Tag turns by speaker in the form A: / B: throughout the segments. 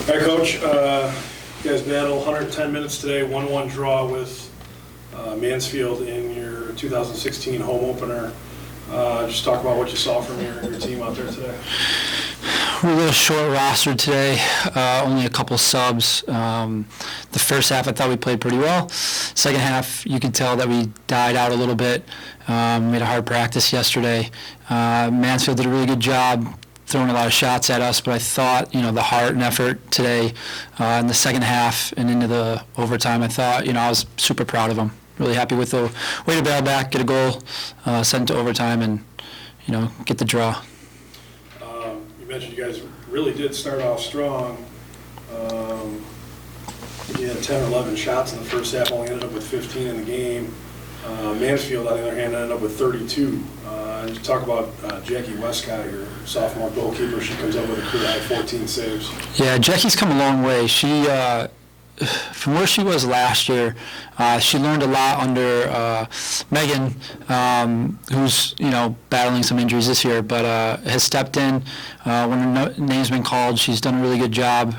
A: All right, Coach. You guys battled 110 minutes today, 1-1 draw with Mansfield in your 2016 home opener. Just talk about what you saw from your team out there today.
B: We're a little short roster today, only a couple subs. The first half I thought we played pretty well. Second half you could tell that we died out a little bit. We had a hard practice yesterday. Mansfield did a really good job throwing a lot of shots at us, but I thought, the heart and effort today in the second half and into the overtime, I thought, I was super proud of them. Really happy with the way to battle back, get a goal, send it to overtime, and, get the draw.
A: You mentioned you guys really did start off strong. You had 10 or 11 shots in the first half, only ended up with 15 in the game. Mansfield, on the other hand, ended up with 32. And you talk about Jackie Westcott, your sophomore goalkeeper. She comes up with a career high 14 saves.
B: Yeah, Jackie's come a long way. She, from where she was last year, she learned a lot under Megan, who's battling some injuries this year, but has stepped in when her name's been called. She's done a really good job.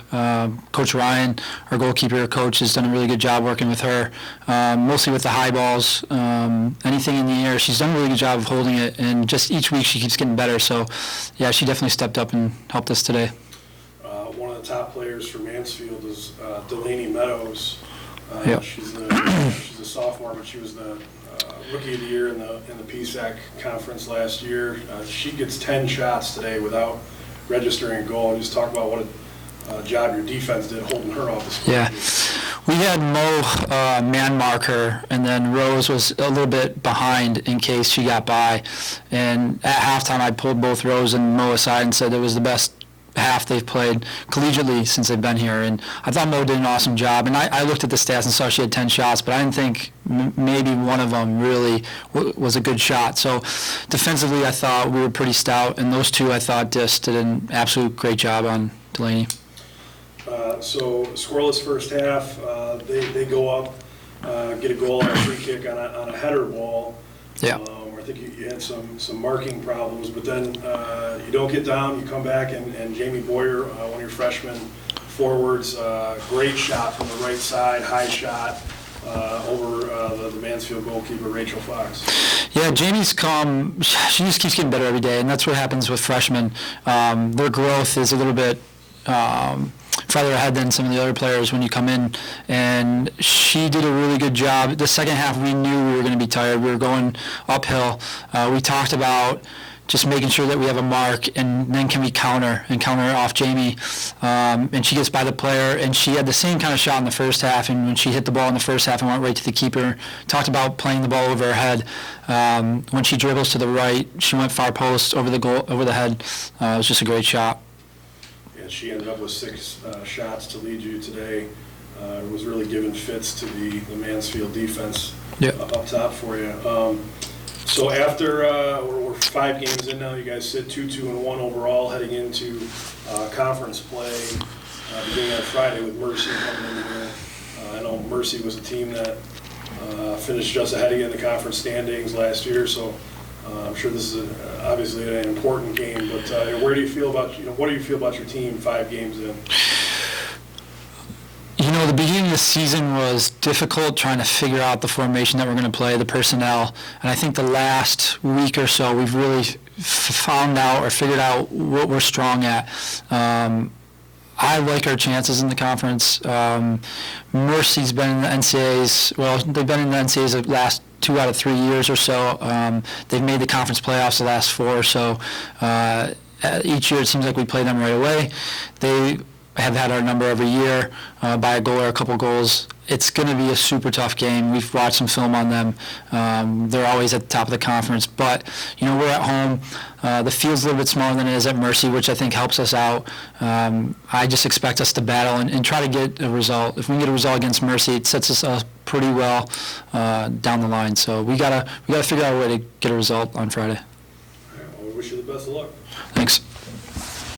B: Coach Ryan, our goalkeeper coach, has done a really good job working with her, mostly with the high balls, anything in the air. She's done a really good job of holding it, and just each week she keeps getting better. So, yeah, she definitely stepped up and helped us today.
A: One of the top players for Mansfield is Dolan Meadows.
B: Yep.
A: She's a sophomore, but she was the Rookie of the Year in the PSAC conference last year. She gets 10 shots today without registering a goal. Just talk about what a job your defense did holding her off the score.
B: Yeah. We had Mo man mark her, and then Rose was a little bit behind in case she got by. And at halftime, I pulled both Rose and Mo aside and said it was the best half they've played collegiately since they've been here, and I thought Mo did an awesome job. And I looked at the stats and saw she had 10 shots, but I didn't think maybe one of them really was a good shot. So defensively, I thought we were pretty stout, and those two I thought just did an absolute great job on Delaney.
A: So scoreless first half, they go up, get a goal on a free kick on a header ball.
B: Yeah.
A: I think you had some marking problems, but then you don't get down, you come back, and Jamie Boyer, one of your freshman forwards, great shot from the right side, high shot over the Mansfield goalkeeper, Rachel Fox.
B: Yeah, Jamie's come, she just keeps getting better every day, and that's what happens with freshmen. Their growth is a little bit farther ahead than some of the other players when you come in, and she did a really good job. The second half, we knew we were going to be tired. We were going uphill. We talked about just making sure that we have a mark, and then can we counter off Jamie. And she gets by the player, and she had the same kind of shot in the first half, and when she hit the ball in the first half and went right to the keeper, talked about playing the ball over her head. When she dribbles to the right, she went far post over the head. It was just a great shot.
A: She ended up with 6 shots to lead you today. Was really giving fits to the Mansfield defense up top for you. So after we're 5 games in now, you guys sit 2-2-1 overall, heading into conference play beginning on Friday with Mercy coming in here. I know Mercy was a team that finished just ahead of you in the conference standings last year, so I'm sure this is obviously an important game, but where do you feel about what do you feel about your team 5 games in?
B: The beginning of the season was difficult trying to figure out the formation that we're going to play, the personnel, and I think the last week or so we've really found out or figured out what we're strong at. I like our chances in the conference. Mercy's been in the NCAAs. Well, they've been in the NCAAs the last 2 out of 3 years or so. They've made the conference playoffs the last 4 or so. Each year it seems like we play them right away. They have had our number every year by a goal or a couple goals. It's going to be a super tough game. We've watched some film on them. They're always at the top of the conference, but we're at home. The field's a little bit smaller than it is at Mercy, which I think helps us out. I just expect us to battle and try to get a result. If we can get a result against Mercy, it sets us up pretty well down the line. So we gotta figure out a way to get a result on Friday.
A: All right, well, we wish you the best of luck.